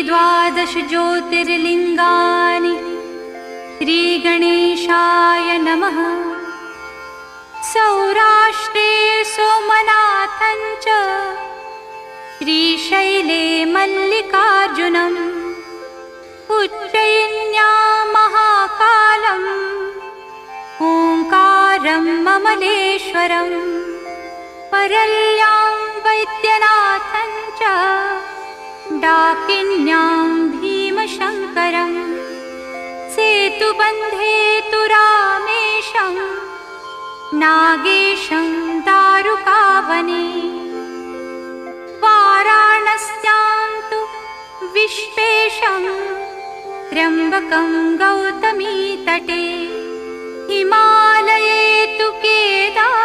द्वादश ज्योतिर्लिङ्गानि श्रीगणेशाय नमः। सौराष्ट्रे सोमनाथं च श्रीशैले मल्लिकार्जुनम् उज्जयिन्यां महाकालम् ओंकारं ममलेश्वरम् परल्यां वैद्यनाथं च डाकिन्यां भीमशङ्करम् सेतुबन्धे तु रामेशं नागेशं दारुकावने वाराणस्यां तु विश्वेशं त्र्यम्बकं गौतमीतटे हिमालये तु केदारं